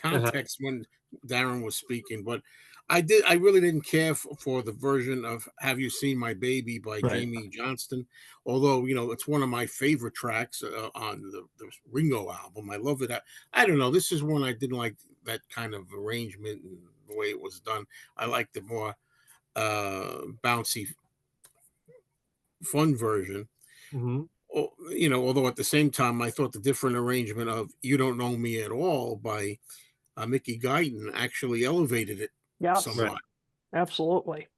Uh-huh. context when Darren was speaking, but I did. I really didn't care for the version of "Have You Seen My Baby" by Right. Jamie Johnston. Although it's one of my favorite tracks on the Ringo album. I love it. I don't know. This is one I didn't like, that kind of arrangement and the way it was done. I like the more bouncy, fun version. Hmm. Although at the same time, I thought the different arrangement of "You Don't Know Me at All" by Mickey Guyton actually elevated it yes, Right. somewhat. absolutely.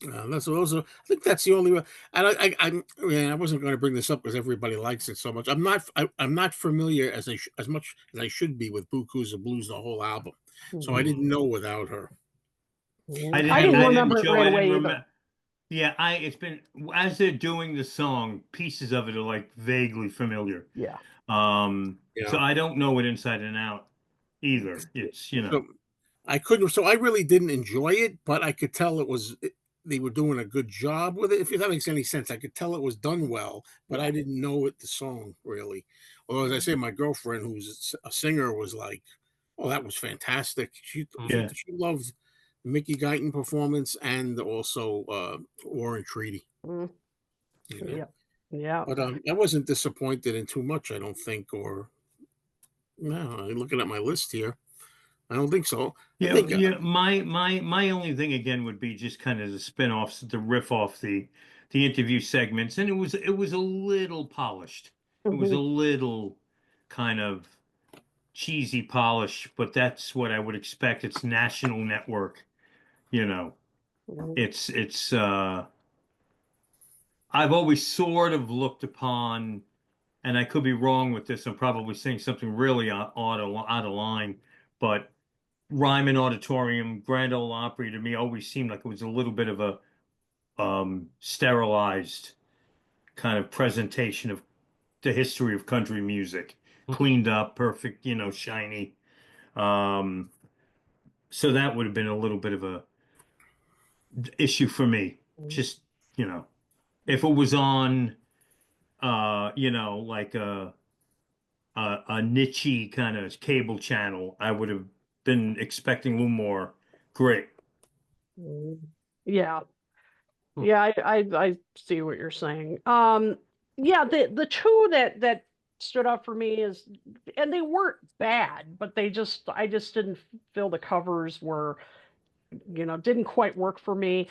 That's also, I think that's the only way. And I wasn't going to bring this up because everybody likes it so much. I'm not familiar as much as I should be with Buku's Blues, the whole album. So I Hmm. didn't know without her. I I didn't, didn't I remember didn't, it Joe, right I didn't away either. remember. Yeah, it's been, as they're doing the song, pieces of it are like vaguely familiar. Yeah. So Yeah. I don't know it inside and out either. It's, So I couldn't. So I really didn't enjoy it, but I could tell they were doing a good job with it. If that makes any sense, I could tell it was done well, but Yeah. I didn't know it, the song really. Although, as I say, my girlfriend, who's a singer, was like, "Oh, that was fantastic." She Hmm. yeah. she loved the Mickey Guyton performance and also War and Treaty. Mm. You know, Yeah. Yeah. but I wasn't disappointed in too much. I don't think. Or no, looking at my list here, I don't think so. I Yeah, think. yeah. My only thing again would be just kind of the spin-offs, the riff off the interview segments, and it was a little polished. It was a Hmm. little kind of cheesy polish, but that's what I would expect. It's national network, you know. Hmm. It's I've always sort of looked upon, and I could be wrong with this. I'm probably saying something really out of line, but Ryman Auditorium, Grand Ole Opry to me always seemed like it was a little bit of a sterilized kind of presentation of the history of country music, cleaned up, perfect, shiny. Um, so that would have been a little bit of a issue for me. Just, if it was on, like a niche kind of cable channel, I would have been expecting a little more grit. Mm. Yeah. Hmm. Yeah, I see what you're saying. Yeah, the two that stood out for me is, and they weren't bad, but I just didn't feel the covers were, didn't quite work for me.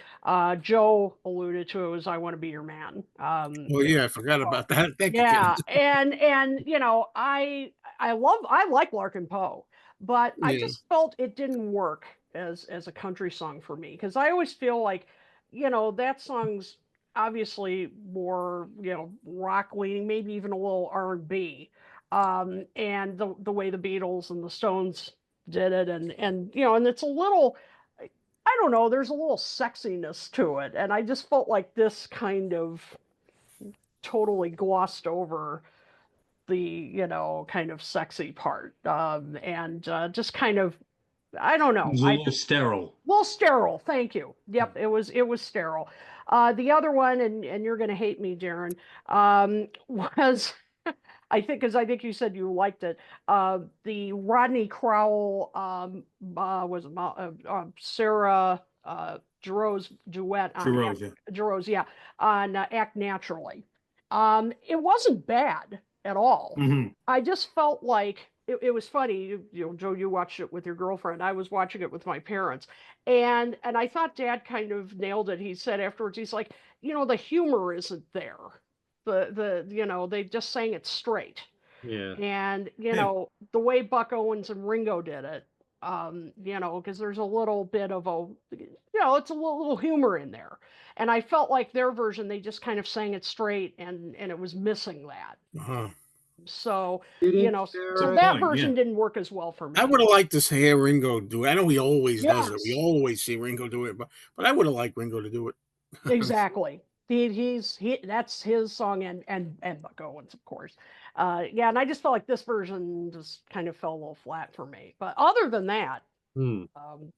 Joe alluded to it was "I Want to Be Your Man." Oh yeah, I forgot about that. Thank you, Kim. Yeah, and I like Larkin Poe, but I Yeah. just felt it didn't work as a country song for me because I always feel like, that song's obviously more, rock leaning, maybe even a little R&B. And the way the Beatles and the Stones did it, and it's a little, I don't know, there's a little sexiness to it, and I just felt like this kind of totally glossed over the, kind of sexy part, and just kind of, I don't It know, was a I little just, sterile. well, sterile, thank you. Yep, it was sterile. The other one, and you're going to hate me, Darren, was I think you said you liked it. The Rodney Crowell, was it Sarah Giroux's duet on Gerosia. Giroux's, yeah, on Act Naturally. It wasn't bad at all. Hmm. I just felt like it was funny. Joe, you watched it with your girlfriend. I was watching it with my parents, and I thought Dad kind of nailed it. He said afterwards, he's like, the humor isn't there. They just sang it straight. Yeah. And Yeah. the way Buck Owens and Ringo did it, because there's a little bit of a, it's a little humor in there. And I felt like their version, they just kind of sang it straight, and it was missing that. Uh-huh. So, You you didn't know, so care. Good that point. Yeah. version didn't work as well for I me. would have liked to hear Ringo do it. I know he always does it. We Yes, always see Ringo do it, but I would have liked Ringo to do it. exactly. That's his song, and Buck Owens, of course. Yeah, and I just felt like this version just kind of fell a little flat for me. But other than that, Hmm. um,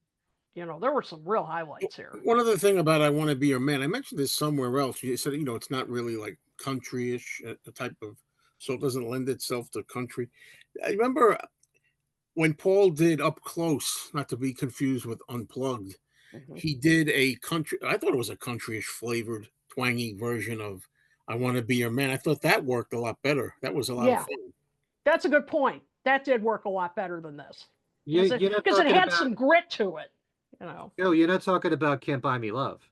there were some real highlights here. One other thing about "I Want to Be Your Man," I mentioned this somewhere else. You said it's not really like countryish, a type of, so it doesn't lend itself to country. I remember when Paul did "Up Close," not to be confused with "Unplugged." Mhm. He did a country. I thought it was a countryish flavored, twangy version of "I Want to Be Your Man." I thought that worked a lot better. That was a lot of Yeah, fun. that's a good point. That did work a lot better than this You, because you're not it talking had about, some grit to it. You know, no, you're not talking about Can't Buy Me Love.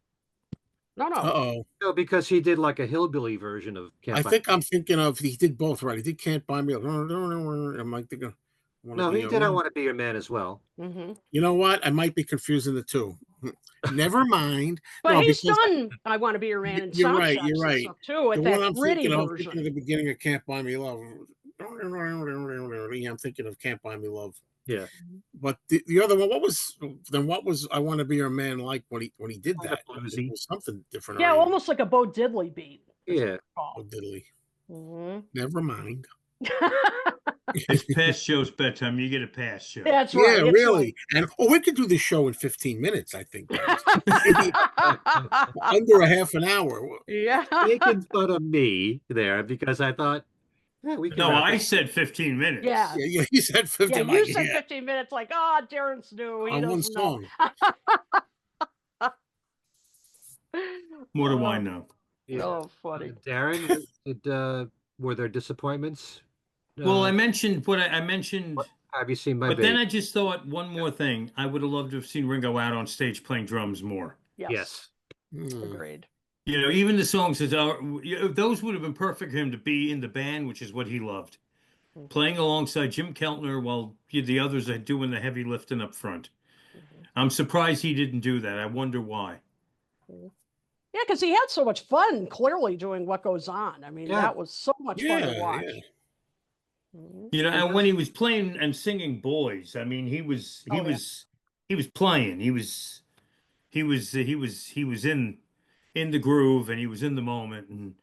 no, Uh no, oh. No, because he did like a hillbilly version of Can't I Buy Me think I'm thinking of he did both right. He did "Can't Buy Me." I'm like thinking, "I want to Love. No, be he your did I man." Want to Be Your Man as well. hmm You know what? I might be confusing the two. Never mind. but No, he's because done "I Want to Be Your Man" in you're sound right. You're checks and right. stuff too, The at one that I'm gritty thinking of version. the beginning of "Can't Buy Me Love." Yeah, I'm thinking of "Can't Buy Me Love." Yeah. But the other one, what was "I Want to Be Your Man" like when he did Kind of that? It bluesy. was something different, Yeah, right? almost like a Bo Diddley beat, as I Yeah. Oh, recall. diddly. hmm Never mind. It's past Joe's bedtime. You get a pass, Joe. That's Yeah, right. It's really. late. And we could do this show in 15 minutes, I think, guys. Maybe under a half an hour. Yeah. Making fun of me there because I thought, yeah, we can No, wrap I it. said 15 Yeah. minutes. Yeah, yeah, he said Yeah, 50. I'm you like, said yeah, 15 minutes, like, oh, Darren's new. He on one doesn't know. song. What do I Oh, know? Yeah. oh, funny. Darren, were there disappointments? Well, I Uh, mentioned what I mentioned, have you seen my but then baby? I just thought one more thing. I would have loved to have seen Ringo out on stage playing drums more. Yes, Yes. Hmm. agreed. Even the songs that are, those would have been perfect for him to be in the band, which is what he loved. Mhm, Playing alongside Jim Keltner while the others are doing the heavy lifting up front. mhm, I'm surprised he didn't do that. I wonder why. mhm. Yeah, because he had so much fun clearly doing What Goes On. I mean, Yeah, that was so much fun to Yeah, yeah. watch. Mhm. You know, and and when he was playing and singing "Boys," I mean, Oh yeah. he was playing. He was in the groove and he was in the moment. And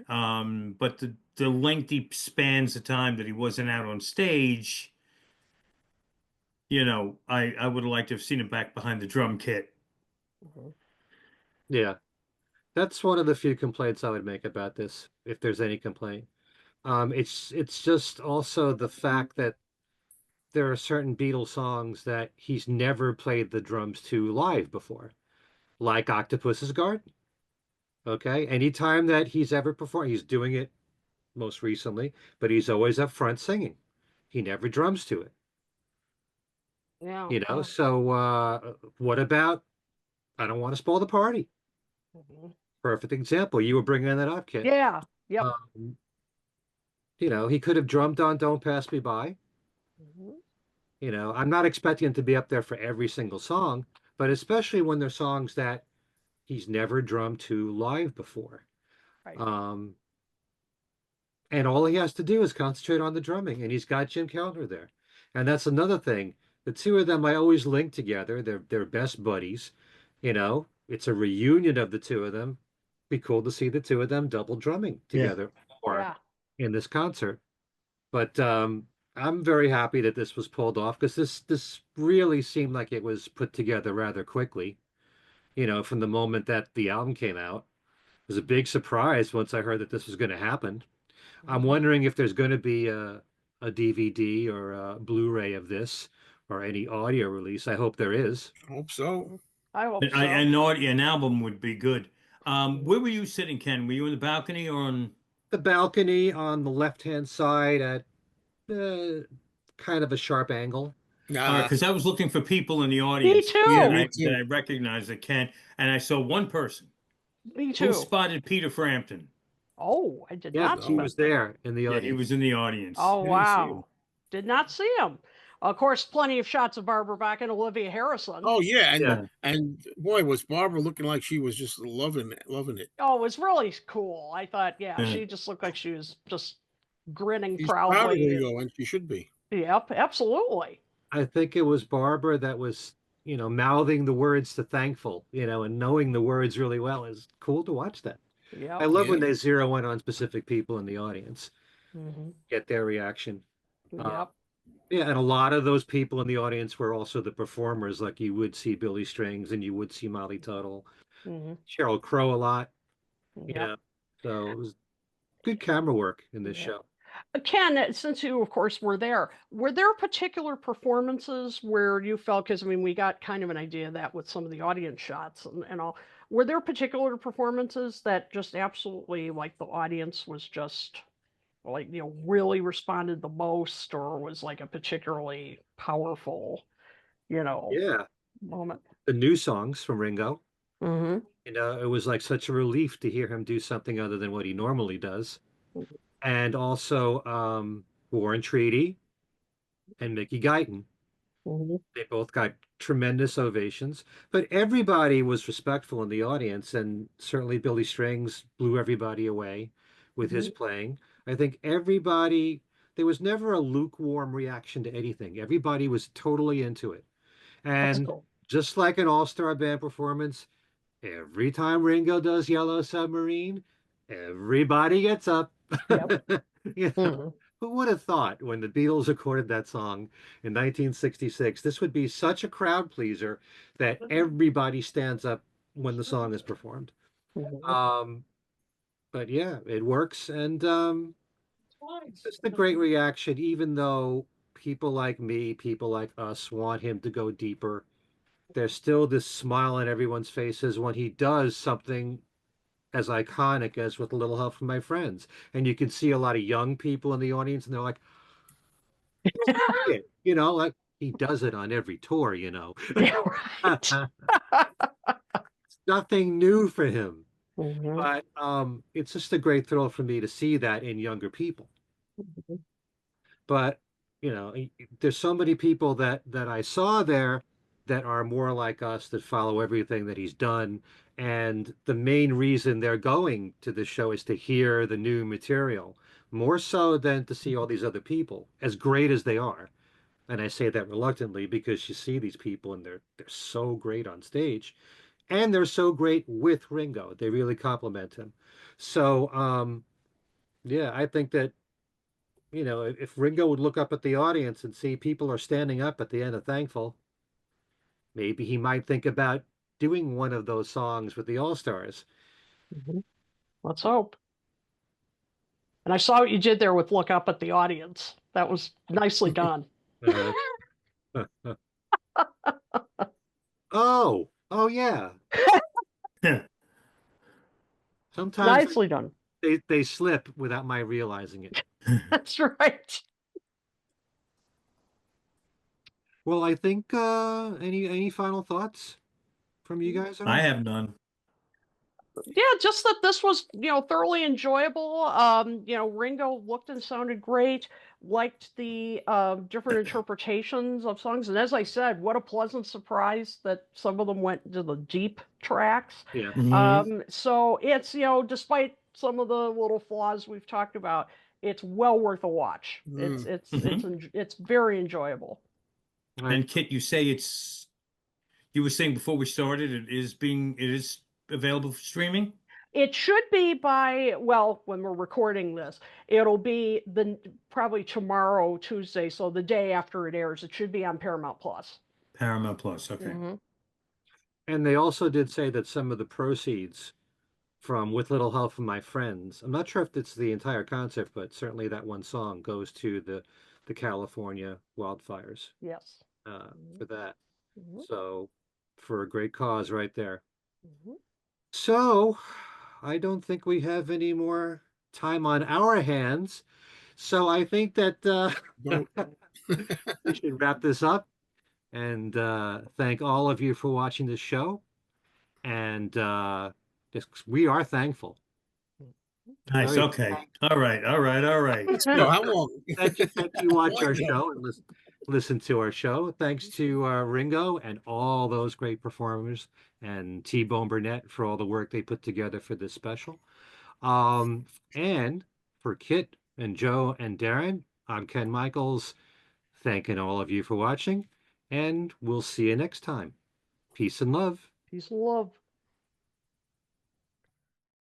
Mhm. but the lengthy spans of time that he wasn't out on stage, you know, I would have liked to have seen him back behind the drum kit. Mhm. yeah, that's one of the few complaints I would make about this, if there's any complaint. It's just also the fact that there are certain Beatles songs that he's never played the drums to live before, like Octopus's Garden. Okay, anytime that he's ever performed, he's doing it most recently, but he's always up front singing. He never drums to it, Yeah. you know. Yeah. So what about I don't want to spoil the party? Mhm. Perfect example. You were bringing that up, Kit. Yeah. Yep. Um, he could have drummed on "Don't Pass Me By." Mhm. I'm not expecting him to be up there for every single song, but especially when they're songs that he's never drummed to live before. Right. Um, and all he has to do is concentrate on the drumming, and he's got Jim Kellner there. And that's another thing. The two of them I always link together. They're best buddies. It's a reunion of the two of them. Be cool to see the two of them double drumming Yeah. together or Yeah. in this concert. But I'm very happy that this was pulled off because this really seemed like it was put together rather quickly. From the moment that the album came out, it was a big surprise once I heard that this was going to happen. I'm Mhm. wondering if there's going to be a DVD or a Blu-ray of this or any audio release. I hope there is. Hope so. Mhm. I hope so. An album would be good. Mhm. Where were you sitting, Ken? Were you in the balcony or on? The balcony on the left-hand side at uh, kind of a sharp angle. All right, Nah, because I was looking for people in the Me audience yeah, too. me that too. I recognized that Ken, and I saw one person Me who too. spotted Peter Frampton. Oh, I did Yes, not he No. spot was that. there in the Yeah, he audience. was in the audience. Oh I didn't see him. wow. Did not see him. Of course, plenty of shots of Barbara Bach and Olivia Harrison. Oh yeah, and Yeah, and boy, was Barbara looking like she was just loving it. Oh, it was really cool. I thought, yeah, Yeah. she just looked like she was just grinning She's proud of proudly. Ringo, and she should be. Yep, absolutely. I think it was Barbara that was, mouthing the words to Thankful, and knowing the words really well is cool to watch that. I Yep. love when Yeah. they zero in on specific people in the audience, Hmm. get their reaction. Uh, Yep. yeah, and a lot of those people in the audience were also the performers, like you would see Billy Strings and you would see Molly Tuttle, Hmm. Sheryl Crow a lot, you Yep. know. So it was good camera work in this Yep. show. Ken, since you, of course, were there particular performances where you felt, because I mean, we got kind of an idea of that with some of the audience shots and all, were there particular performances that just absolutely, like, the audience was just, like, really responded the most, or was like a particularly powerful, you know, Yeah, moment? the new songs from Ringo. Hmm. It was like such a relief to hear him do something other than what he normally does. And also War and Treaty and Mickey Guyton. Hmm. They both got tremendous ovations, but everybody was respectful in the audience, and certainly Billy Strings blew everybody away with his Hmm. playing. I think everybody, there was never a lukewarm reaction to anything. Everybody was totally into it. That's And cool. just like an all-star band performance, every time Ringo does Yellow Submarine, everybody gets up. Yep. You know, Hmm. who would have thought when the Beatles recorded that song in 1966, this would be such a crowd pleaser that everybody stands up when the song is performed. Hmm. Um, but yeah, it works, and it's just a great reaction, even though people like me, people like us want him to go deeper. There's still this smile on everyone's faces when he does something as iconic as With a Little Help from My Friends. And you can see a lot of young people in the audience, and they're like, like he does it on every tour. Yeah, right. It's nothing new for him. Hmm. But it's just a great thrill for me to see that in younger people. But there's so many people that I saw there that are more like us that follow everything that he's done And the main reason they're going to the show is to hear the new material, more so than to see all these other people, as great as they are. And I say that reluctantly because you see these people and they're so great on stage, and they're so great with Ringo. They really compliment him. So yeah, I think that if Ringo would look up at the audience and see people are standing up at the end of Thankful, maybe he might think about doing one of those songs with the All Stars. Mhm. Let's hope. And I saw what you did there with look up at the audience. That was nicely done. Uh, oh yeah. Sometimes Nicely done. they slip without my realizing it. That's right. Well, I think any final thoughts from you guys I on? have none. Yeah, just that this was, thoroughly enjoyable. Ringo looked and sounded great. Liked the different interpretations of songs, and as I said, what a pleasant surprise that some of them went to the deep tracks. Yeah. Mhm. So it's, despite some of the little flaws we've talked about, it's well worth a watch. It's Mm. it's it's Mhm. it's very enjoyable. All right. And Kit, you were saying before we started, it is available for streaming? It should be by, well, when we're recording this, it'll be probably tomorrow, Tuesday, so the day after it airs. It should be on Paramount Plus. Paramount Plus, okay. Hmm. And they also did say that some of the proceeds from With Little Help from My Friends, I'm not sure if it's the entire concert, but certainly that one song goes to the California wildfires Yes. Hmm. for that. Hmm. So for a great cause right there. Hmm. So I don't think we have any more time on our hands. So I think that Don't. we should wrap this up and thank all of you for watching this show. And we are thankful. Nice, Very okay. All right, all right, all right. So how long? thank you watch our Wind up. show and listen to our show. Thanks to Ringo and all those great performers and T-Bone Burnett for all the work they put together for this special. And for Kit and Joe and Darren, I'm Ken Michaels, thanking all of you for watching, and we'll see you next time. Peace and love. Peace and love.